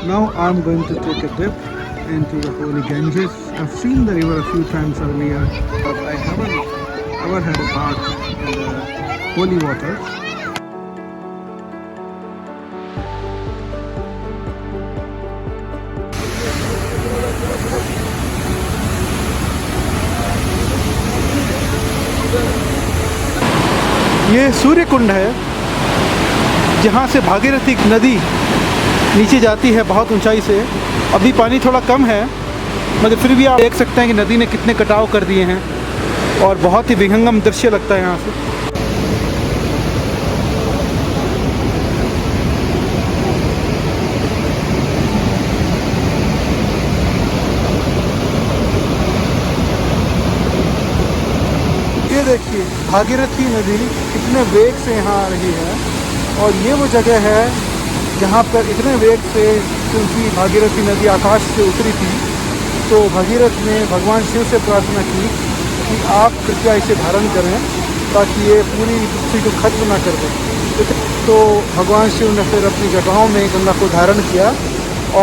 Now I'm going to take a dip into the holy Ganges. I've seen the river a few times earlier, but I haven't ever had a bath in the holy water. ये सूर्य कुंड है जहाँ से भागीरथी नदी नीचे जाती है बहुत ऊंचाई से। अभी पानी थोड़ा कम है मगर फिर भी आप देख सकते हैं कि नदी ने कितने कटाव कर दिए हैं और बहुत ही विहंगम दृश्य लगता है यहाँ से। ये देखिए भागीरथी नदी कितने वेग से यहाँ आ रही है और ये वो जगह है जहाँ पर इतने वेग से, क्योंकि भागीरथी नदी आकाश से उतरी थी तो भगीरथ ने भगवान शिव से प्रार्थना की कि आप कृपया इसे धारण करें ताकि ये पूरी पृथ्वी को खत्म ना कर दे। तो भगवान शिव ने फिर अपनी जटाओं में गंगा को धारण किया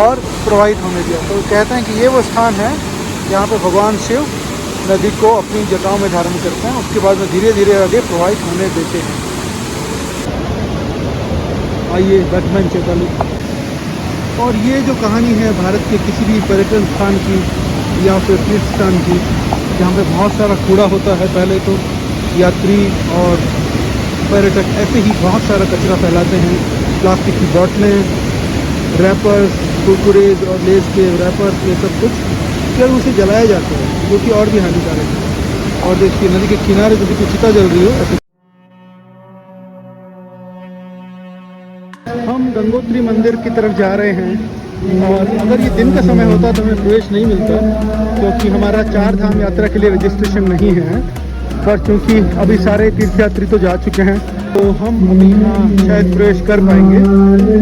और प्रवाहित होने दिया। तो कहते हैं कि ये वो स्थान है जहाँ पर भगवान शिव नदी को अपनी जटाओं में धारण करते हैं, उसके बाद में धीरे धीरे आगे प्रवाहित होने देते हैं। आइए बैटमैन चेताली। और ये जो कहानी है भारत के किसी भी पर्यटन स्थान की या फिर तीर्थ स्थान की, जहाँ पे बहुत सारा कूड़ा होता है, पहले तो यात्री और पर्यटक ऐसे ही बहुत सारा कचरा फैलाते हैं, प्लास्टिक की बोतलें, रैपर्स, कुरकुरेज और लेस के रैपर्स, ये सब कुछ, फिर उसे जलाया जाता है जो कि और भी हानिकारक है। और देखिए नदी के किनारे जैसे कोई चिता जल रही हो ऐसे। हम गंगोत्री मंदिर की तरफ जा रहे हैं और अगर ये दिन का समय होता तो हमें प्रवेश नहीं मिलता क्योंकि हमारा 4 धाम यात्रा के लिए रजिस्ट्रेशन नहीं है। पर चूँकि अभी सारे तीर्थयात्री तो जा चुके हैं तो हम अभी यहाँ शायद प्रवेश कर पाएंगे।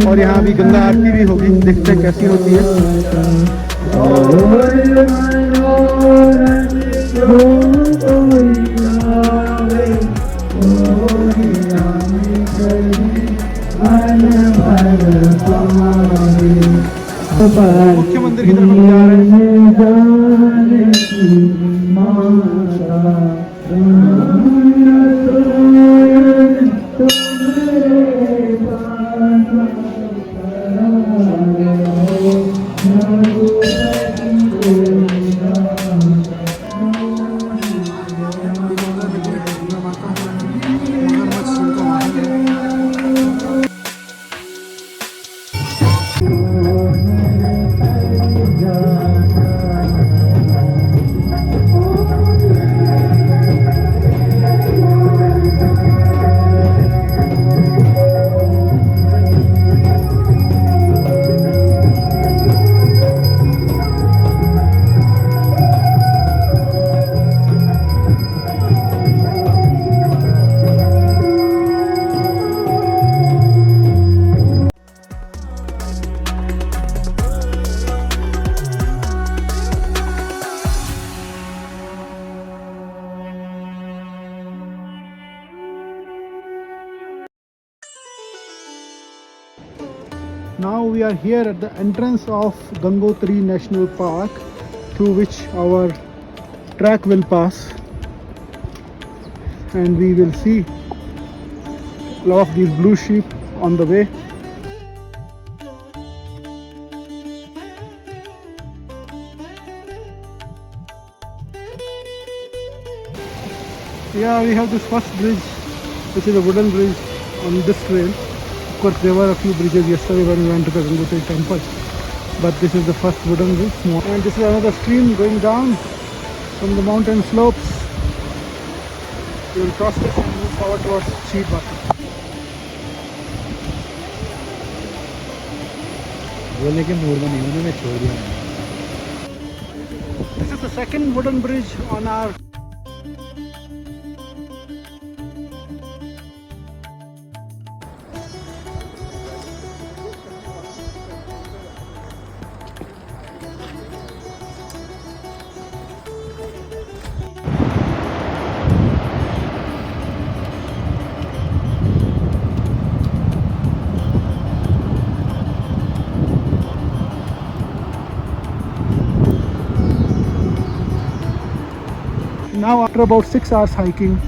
और यहाँ अभी गंगा आरती भी होगी, देखते हैं कैसी होती है। मुख्य मंदिर की तरफ हम जा रहे हैं। Now we are here at the entrance of Gangotri National Park, through which our track will pass, and we will see a lot of these blue sheep on the way. Yeah, we have this first bridge, which is a wooden bridge on this trail. Of course, there were a few bridges yesterday when we went to the Gangotri temple, but this is the first wooden bridge. And this is another stream going down from the mountain slopes. We will cross this and move forward towards Sheepwata. बोलने के मोड़ में नहीं, उन्होंने छोड़ दिया। This is the second wooden bridge on our Now after about 6 hours hiking,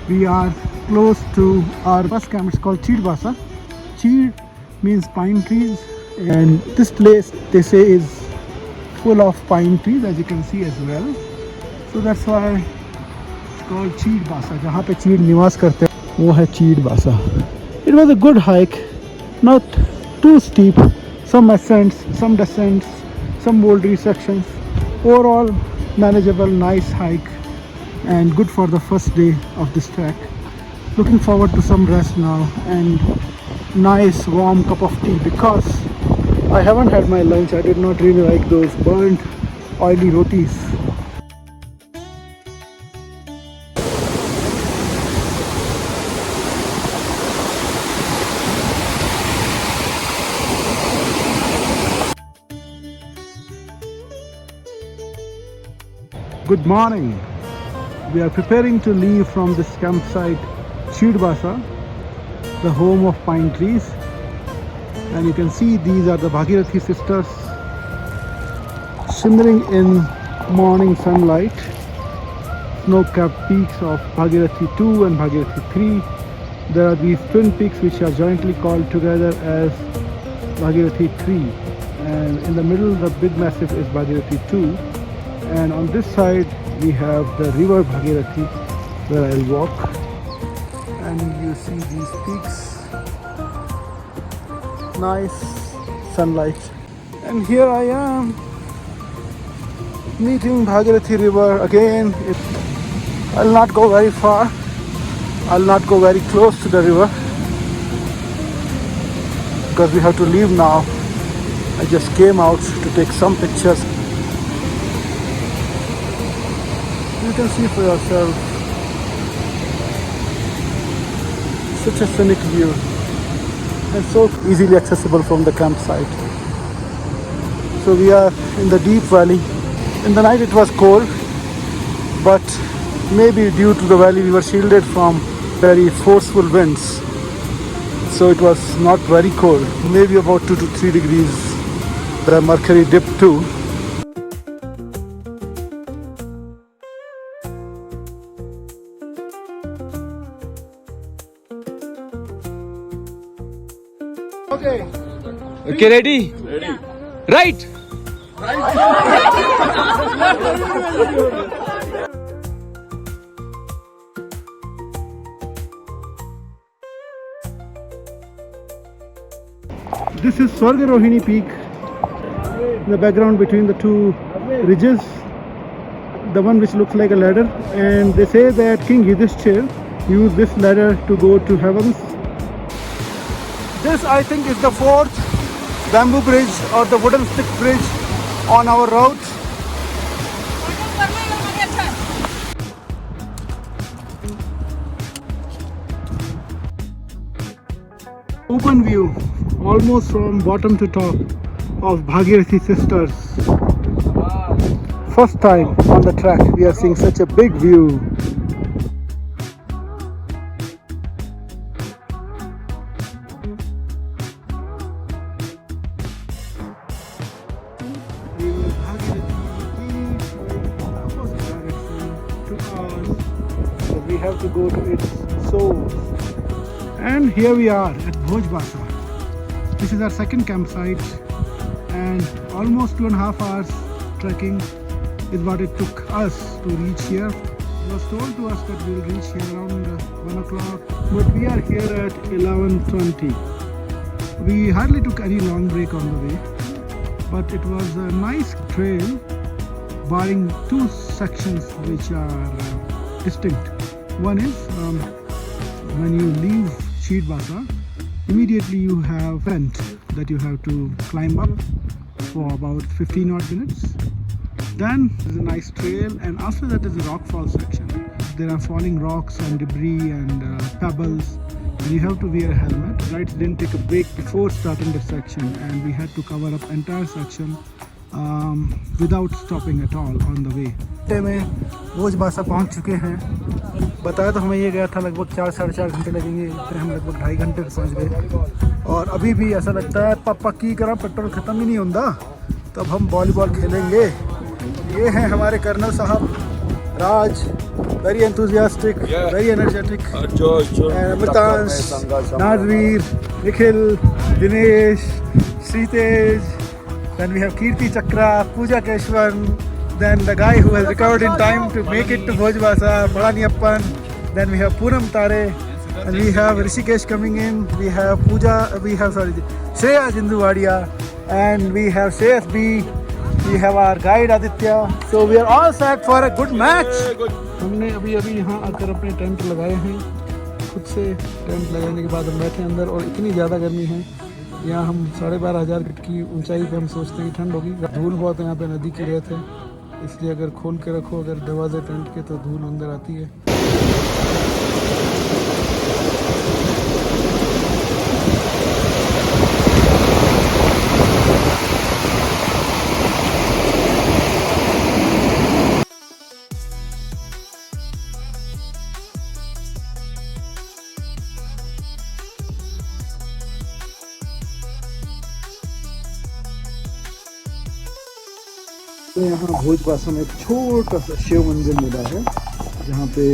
we are close to our first camp. It's called Chidbasa. Chid means pine trees, and this place they say is full of pine trees, as you can see as well. So that's why it's called Chidbasa. जहाँ पे चीड़ निवास करते हैं वो है Chidbasa. It was a good hike, not too steep. Some ascents, some descents, some bouldery sections. Overall manageable, nice hike, and good for the first day of this trek. Looking forward to some rest now and nice warm cup of tea, because I haven't had my lunch. I did not really like those burnt oily rotis. Good morning. We are preparing to leave from this campsite Chidbasa, the home of pine trees, and you can see these are the Bhagirathi sisters shimmering in morning sunlight. Snow-capped peaks of Bhagirathi 2 and Bhagirathi 3. There are these twin peaks which are jointly called together as Bhagirathi 3, and in the middle the big massif is Bhagirathi 2, and on this side we have the river Bhagirathi where I'll walk. And you see these peaks, nice sunlight, and here I am meeting Bhagirathi river again. I'll not go very far, I'll not go very close to the river because we have to leave now. I just came out to take some pictures. You can see for yourself. Such a scenic view and so easily accessible from the campsite. So we are in the deep valley. In the night it was cold, but maybe due to the valley we were shielded from very forceful winds, so it was not very cold. Maybe about 2 to 3 degrees. The mercury dipped too. Okay, ready? Ready. Right. This is Swargarohini Peak. In the background between the two ridges, the one which looks like a ladder, and they say that King Yudhishthir used this ladder to go to heavens. This, I think, is the 4th bamboo bridge or the wooden stick bridge on our route. Open view, almost from bottom to top, of Bhagirathi sisters. First time on the track, we are seeing such a big view. We have to go to its source. And here we are at Bhojbasa. This is our second campsite, and almost 2.5 hours trekking is what it took us to reach here. It was told to us that we will reach here around 1 o'clock, but we are here at 11:20. We hardly took any long break on the way, but it was a nice trail, barring two sections which are distinct. One is when you leave Chidbasa, immediately you have a vent that you have to climb up for about 15 odd minutes. Then there's a nice trail, and after that is a rockfall section. There are falling rocks and debris and pebbles, and you have to wear a helmet. Rides didn't take a break before starting the section, and we had to cover up entire section without stopping at all on the way. में भोजबासा पहुंच चुके हैं। बताया तो हमें ये गया था लगभग 4-4.5 घंटे लगेंगे, फिर हम लगभग 2.5 घंटे में पहुंच गए। और अभी भी ऐसा लगता है पापा की करा पेट्रोल ख़त्म ही नहीं होता, तब हम वॉलीबॉल खेलेंगे। ये हैं हमारे कर्नल साहब राज very enthusiastic, Yeah. very energetic. George, And Amritansh, Nazveer, Nikhil, Dinesh, Sritej. Then we have Kirti Chakra, Pooja Keshwan. Then the guy who has recovered in time to make it to Bhojbasa, Bhalani Appan. Then we have Poonam Tare. And we have Rishikesh coming in. We have Shreya Jinduwadia. And we have Shreyas B. We have our guide Aditya. So we are all set for a good match. हमने अभी यहाँ आकर अपने tent लगाए हैं खुद से tent लगाने के बाद हम बैठे हैं अंदर और इतनी ज़्यादा गर्मी है यहाँ हम 12,500 फीट की ऊंचाई पे हम सोचते हैं कि ठंड होगी धूल बहुत है यहाँ पे नदी की रेत है इसलिए अगर खोल के रखो अगर दरवाजे टेंट के तो धूल अंदर आती है तो यहाँ भोजपासा में एक छोटा सा शिव मंदिर मिला है जहाँ पे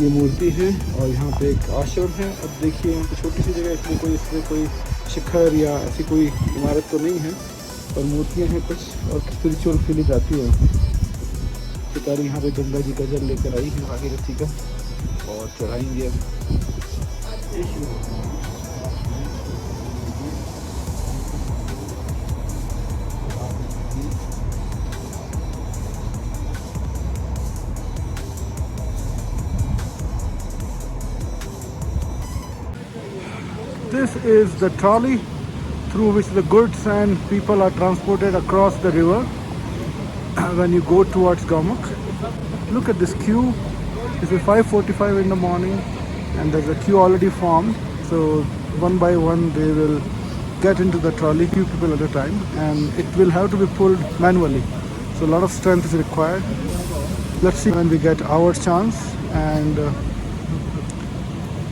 ये मूर्ति है और यहाँ पे एक आश्रम है अब देखिए यहाँ पे छोटी सी जगह इसमें कोई शिखर या ऐसी कोई इमारत तो नहीं है पर मूर्तियाँ हैं कुछ और स्पिरिचुअल फीलिंग आती है शिकारी यहाँ पे गंगा जी का जल लेकर आई है भागीरथी का और चढ़ाएंगे अब This is the trolley through which the goods and people are transported across the river when you go towards Gamuk. Look at this queue. This is 5:45 in the morning and there's a queue already formed. So one by one they will get into the trolley, few people at a time, and it will have to be pulled manually. So a lot of strength is required. Let's see when we get our chance and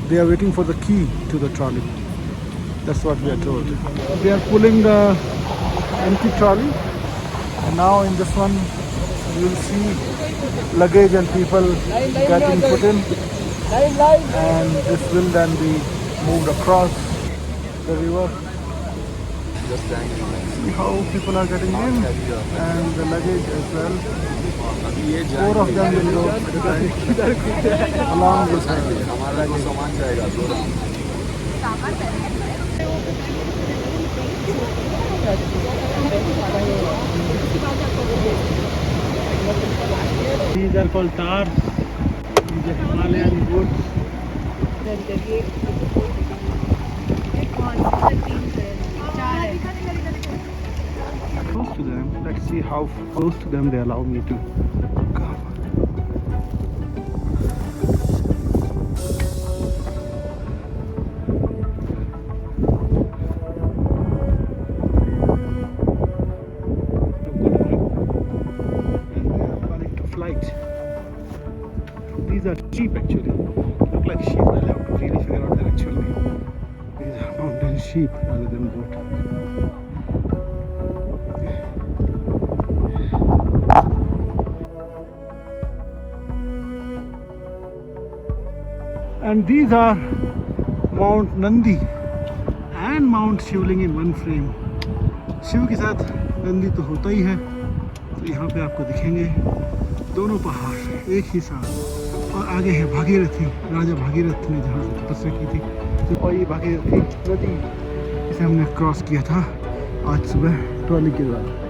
they are waiting for the key to the trolley. That's what we are told. They are pulling the empty trolley and now in this one you will see luggage and people getting put in and this will then be moved across the river. See how people are getting in and the luggage as well. 4 of them will go along with the These are called tars. These are Himalayan goods. Close to them. Let's see how close to them they allow me to come. These are sheep actually. Look like sheep. I'll have to really figure out their actual name. These are mountain sheep rather than goat. And these are Mount Nandi and Mount Shivling in one frame. Shiv के साथ नंदी तो होता ही है तो यहाँ पे आपको दिखेंगे दोनों पहाड़ एक ही साथ और आगे है भागीरथी राजा भागीरथ ने जहाँ से तपस्या की थी और ये भागीरथी नदी इसे हमने क्रॉस किया था आज सुबह ट्रॉली के द्वारा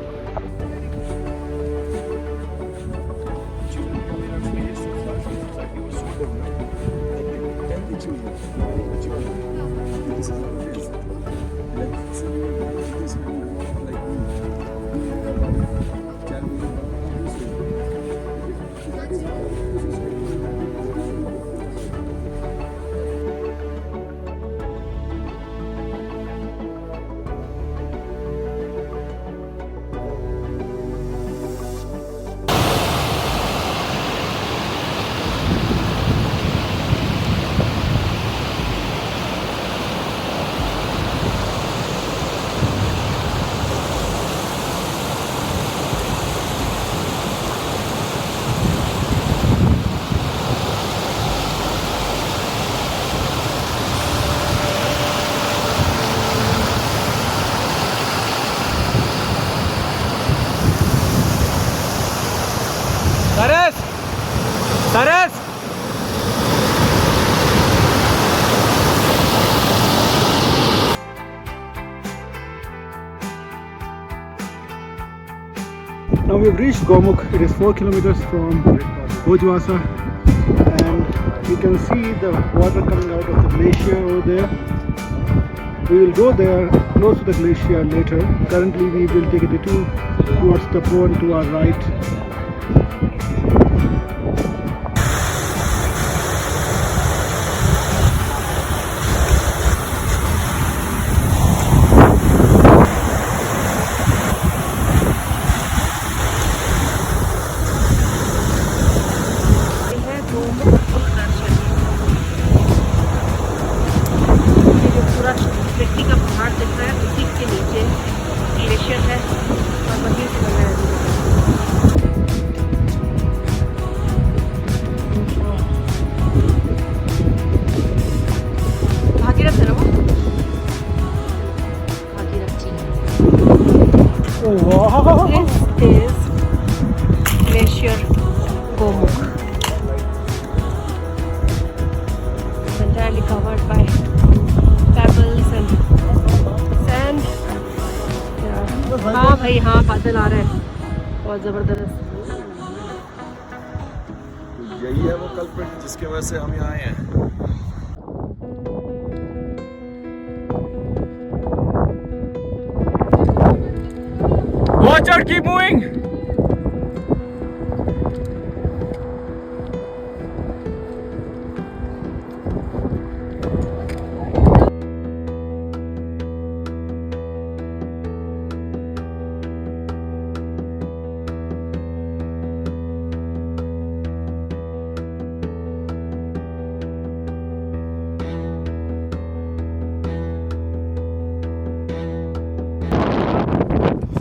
Taras! Now we've reached Gomukh. It is 4 kilometers from Bhojwasa, and you can see the water coming out of the glacier over there. We will go there close to the glacier later. Currently we will take a detour towards the pond to our right. मिट्टी का पहाड़ दिख रहा है, उसी के नीचे glacier है और वहीं से बनाया भागीरथ है ना वो? भागीरथ जी। This is Glacier Gomukh. It's entirely covered by pebbles and sand. हाँ भाई हाँ, बादल आ रहे हैं बहुत जबरदस्त। यही है वो कल्प्रिट जिसकी वजह से हम यहाँ आए हैं। Watch out, keep moving!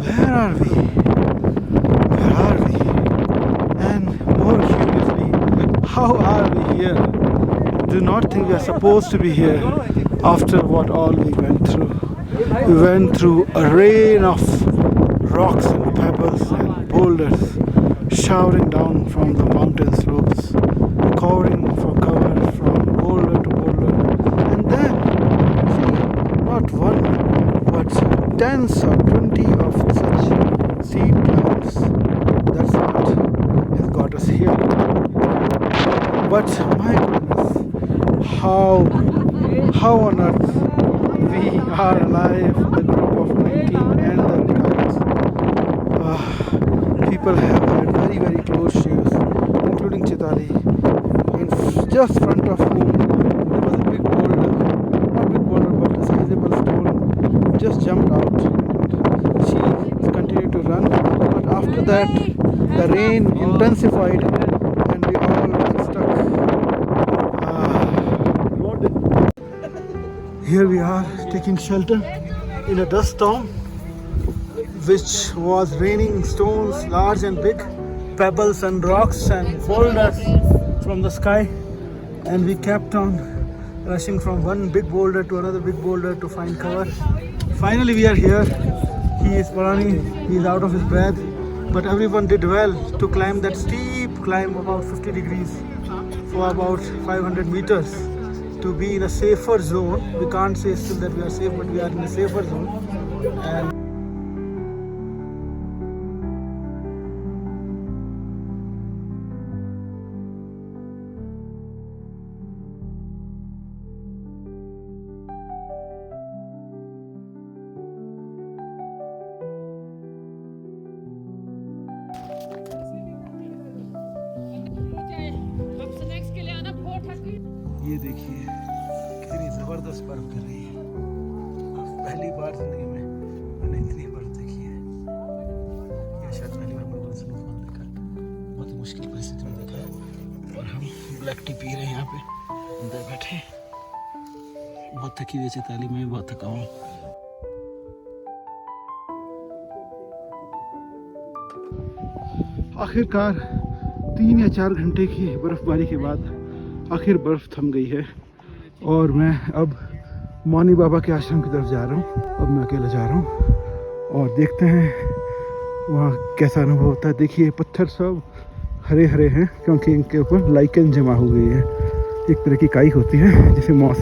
Where are we? Where are we? And more curiously, how are we here? Do not think we are supposed to be here after what all we went through. We went through a rain of rocks and pebbles and boulders showering down from the mountain slopes, covering for cover from boulder to boulder. And then, see, not one, but tens or 20 of such steep climbs. That's what has got us here. But my goodness, how on earth we are alive, the group of 19 and the guides. People have had very, very close shaves, including Chitali, in just front of whom there was a big boulder, not big boulder but a sizable stone, just jumped out. She continued to run, but after that the rain intensified and we all got stuck. Here we are taking shelter in a dust storm which was raining stones large and big, pebbles and rocks and boulders from the sky, and we kept on rushing from one big boulder to another big boulder to find cover. Finally we are here. He is Parani, he is out of his breath, but everyone did well to climb that steep climb about 50 degrees for about 500 meters to be in a safer zone. We can't say still that we are safe, but we are in a safer zone. And ये देखिए कितनी ज़बरदस्त बर्फ गिर रही है। पहली बार जिंदगी में मैंने इतनी बर्फ देखी है। ये शायद पहली बार मैंने स्नोफॉल देखा है। बहुत ही मुश्किल परिस्थिति में देखा है। और हम ब्लैक टी पी रहे हैं यहाँ पे अंदर बैठे। बहुत थकी हुई चैताली, मैं भी बहुत थका हूँ। आखिरकार 3 या 4 घंटे की बर्फबारी के बाद आखिर बर्फ थम गई है और मैं अब मौनी बाबा के आश्रम की तरफ जा रहा हूँ। अब मैं अकेला जा रहा हूँ और देखते हैं वहाँ कैसा अनुभव होता है। देखिए पत्थर सब हरे हरे हैं क्योंकि इनके ऊपर लाइकेन जमा हो गई है। एक तरह की काई होती है जिसे मॉस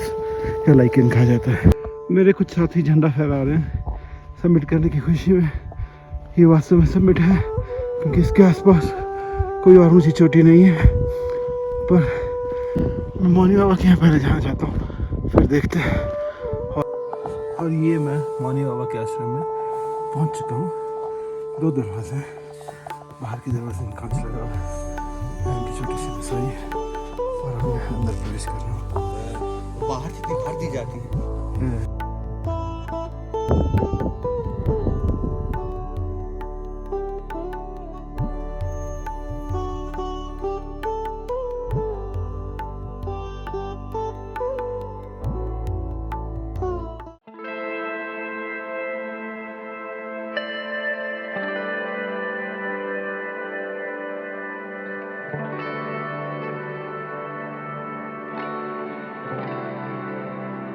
या लाइकेन कहा जाता है। मेरे कुछ साथी झंडा फहरा रहे हैं सबमिट करने की खुशी में। ये वास्तव में सबमिट है क्योंकि इसके आसपास कोई और ऊंची चोटी नहीं है। पर मैं मौनी बाबा के यहाँ पहले जाना चाहता हूँ, फिर देखते हैं। और ये मैं मौनी बाबा के आश्रम में पहुँच चुका हूँ। 2 दरवाजे हैं, बाहर की दरवाजे में कांच लगा हुआ है, इनकी छोटी सी रसोई है और हमें अंदर प्रवेश करना है। बाहर कितनी भर दी जाती है।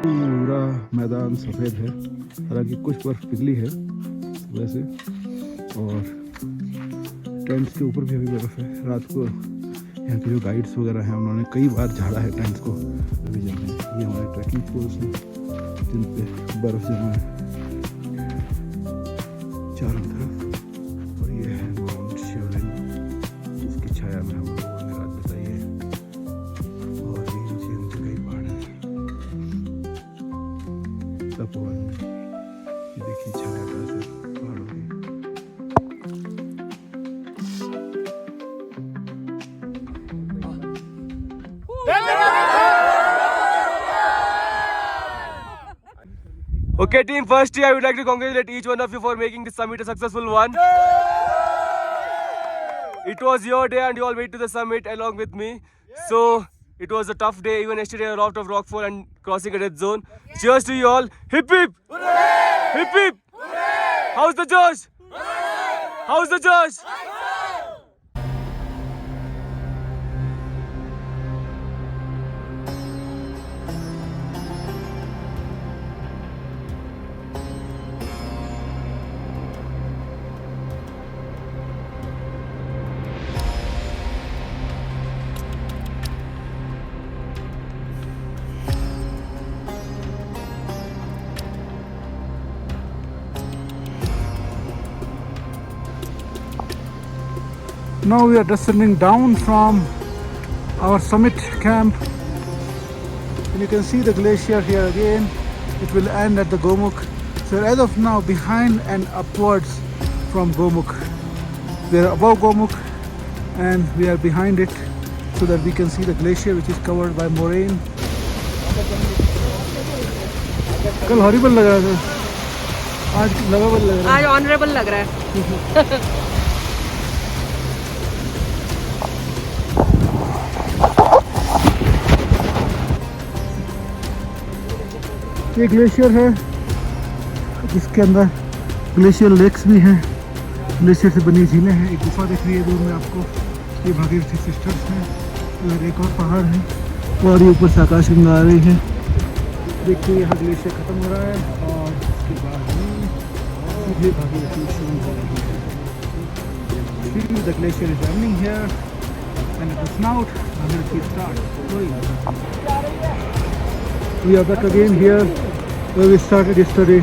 पूरा मैदान सफ़ेद है, हालांकि कुछ बर्फ पिघली है वैसे, और टेंट्स के ऊपर भी अभी बर्फ है। रात को यहाँ के जो गाइड्स वगैरह हैं उन्होंने कई बार झाड़ा है टेंट्स को अभी जम है। ये हमारे ट्रैकिंग पोल्स हैं जिन पे बर्फ जमा है चारों तरफ। और ये है माउंट शिवलिंग जिसकी छाया में हम लोगों ने रात बिताई है। और भी ऊंचे कई पहाड़ हैं तपोवन में। ये देखिए छाया का असर पहाड़ों की। Okay, team, firstly, I would like to congratulate each one of you for making this summit a successful one. It was your day and you all made to the summit along with me. So, it was a tough day. Even yesterday, a lot of rockfall and crossing a dead zone. Cheers to you all. Hip hip! Hip hip! How's the Josh? How's the Josh? Now we are descending down from our summit camp, and you can see the glacier here again. It will end at the Gomukh. So as of now, behind and upwards from Gomukh, we are above Gomukh and we are behind it, so that we can see the glacier which is covered by moraine. कल horrible लग रहा था, आज lovable लग रहा है। आज honourable लग रहा है। ये ग्लेशियर है जिसके अंदर ग्लेशियर लेक्स भी हैं, ग्लेशियर से बनी झीलें हैं। एक गुफा दिख रही है दूर में आपको, ये भागीरथी सिस्टर्स हैं। और एक और पहाड़ है और ये ऊपर से आकाश गंगा आ रही है। देखिए यहाँ ग्लेशियर खत्म हो रहा है और उसके बाद सीधे भागीरथी शुरू हो रही है। The glacier is ending here and at the snout Bhagirathi start. We are back again here where we started yesterday.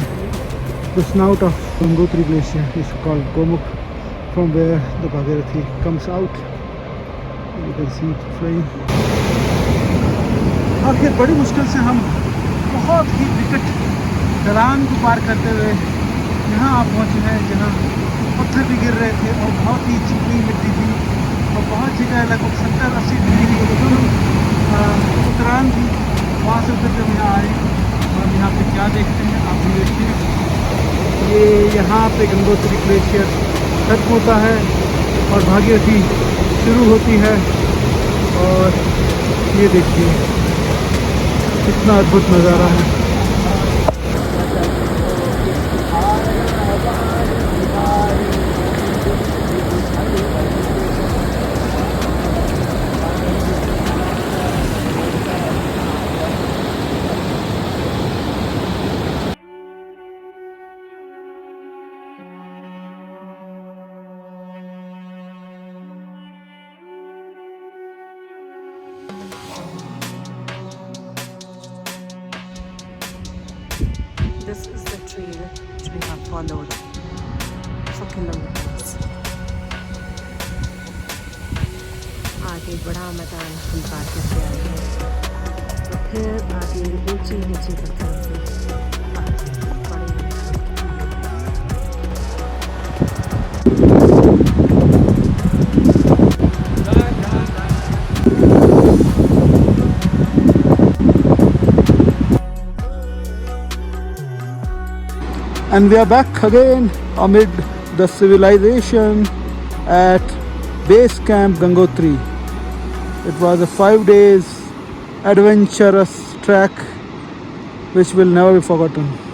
The snout of Gangotri Glacier is called Gomukh, from where the Bhagirathi comes out. You can see it flowing. आखिर बड़ी मुश्किल से हम बहुत ही विकट ढलान को पार करते हुए यहाँ आप पहुँचे हैं, जहाँ पत्थर भी गिर रहे थे और बहुत ही चिकनी मिट्टी थी और बहुत जगह लगभग 70-80 डिग्री की उतरान थी। वहाँ से उतर जब यहाँ आए और यहाँ पे क्या देखते हैं आप भी देखिए। ये यहाँ पे गंगोत्री ग्लेशियर खत्म होता है और भागीरथी शुरू होती है। और ये देखिए कितना अद्भुत नज़ारा है। this is the trail which we have followed for kilometers. आगे बड़ा मैदान हम पार करके आए हैं, तो फिर आगे ऊंचे नीचे पत्थरों से बड़े And we are back again amid the civilization at Base Camp Gangotri. It was a 5 days adventurous trek which will never be forgotten.